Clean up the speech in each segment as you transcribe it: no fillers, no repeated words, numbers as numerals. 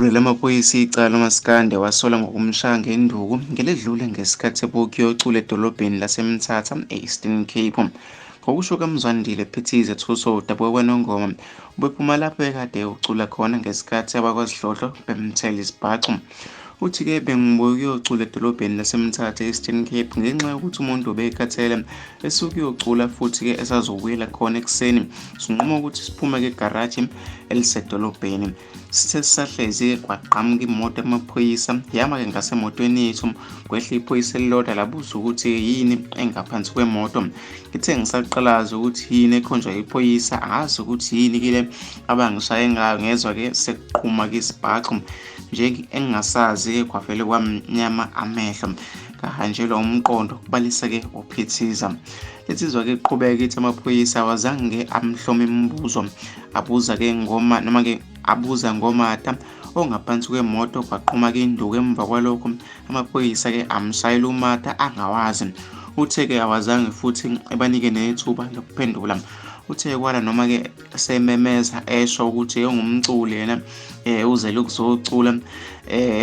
Uvulele amaphoyisa icala umaskandi wasola ngokumshaya ngenduku ngeledlule ngesikhathi ebukuyocula edolobheni laseMthatha e-Eastern Cape. Ngokusho kaMzwandile Phithiza Thuso dabokwanongoma ubephuma lapho ekade ucula khona ngesikhathi abakwaZidlodlo bemthela isibhacu. Uthi-ke bengibuye ukuyocula edolobheni laseMthatha e-Eastern Cape ngenxa yokuthi umuntu ubekhathele esuke uyocula futhi-ke esazobuyela khona ekuseni. Sinquma ukuthi siphume-ke egaraji elisedolobheni. Sithe sisahlezi kwaqhamuka imoto yamaphoyisa yama-ke ngasemotweni yethu kwehla iphoyisa elilodwa labuza ukuthi yini engaphansi kwemoto. Ngithe ngisaqalaza ukuthi yini ekhonjwa iphoyisa angazi ukuthi yini kile abangishaye ngayo ngezwa-ke sekuqhuma-ke isibhacu nje engingasazi kwavele kwamnyama amehlo ngahanjelwa umqondo kubalisa-ke uPhithiza. Insizwa-ke iqhubeka ithi amaphoyisa awazange amhloma imibuzo abuza-ke ngoma noma-ke abuza ngomata ongaphansi kwemoto kwaqhuma-ke induku. Emva kwalokho amaphoyisa-ke amshayela umata angawazi. Uthe-ke awazange futhi ebanike nethuba lokuphendula. Uthe kwala noma-ke sememeza esho ukuthi engumculi yena uzele ukuzocula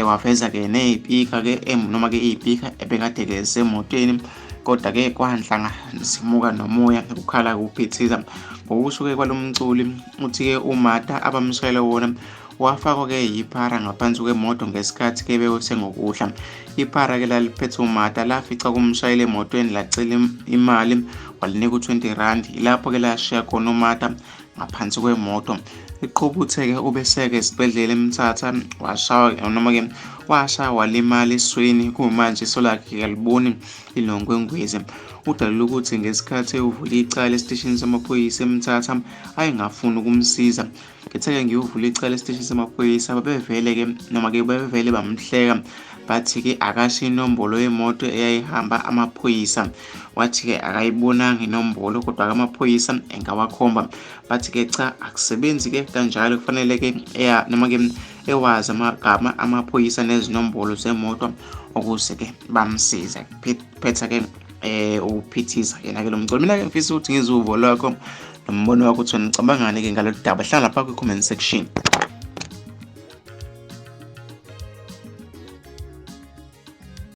waveza-ke ney'pika-ke noma-ke iy'pika ebekade-ke zisemotweni kodwa-ke kwanhlanganizimuka nomoya ukhala kuPhithiza. Ngokusho-ke kwalo mculi uthi-ke umata abamshayela wona wafakwa-ke yiphara ngaphansi kwemoto ngesikhathi-ke beyothenga ukudla. Iphara-ke laliphethe umata lafica kumshayela emotweni lacela imali walinika u-R20. Ilapho-ke lashiya khona umata ngaphansi kwemoto. Iqhubuthe-ke ubeseke esibhedlela eMthatha washaywa noma-ke washaya walimala esweni. Kumanje iso lakhe aliboni ilongwengwezi. Udalula ukuthi ngesikhathi uvula icala esiteshini samaphoyisa eMthatha ayengafuni ukumsiza. Ngithe-ke ngiyovula icala esiteshini samaphoyisa babevele-ke noma-ke bevele bamhleka bathi-ke akasho inombolo yemoto eyayihamba amaphoyisa. Wathi-ke akayibonanga inombolo kodwa-ke amaphoyisa engawakhomba. Bathi-ke cha akusebenzi-ke kanjalo kufanele-ke noma-ke ewazi amagama amaphoyisa nezinombolo zemoto ukuze-ke bamsize. Phetha-ke uPhithiza yena-ke lo mculi. Mina-ke ngifisa ukuthi ngizwe uvo lwakho nombono wakho ukuthi wena ucabangani-ke ngalolu daba. Hlala lapha kwi-comment section.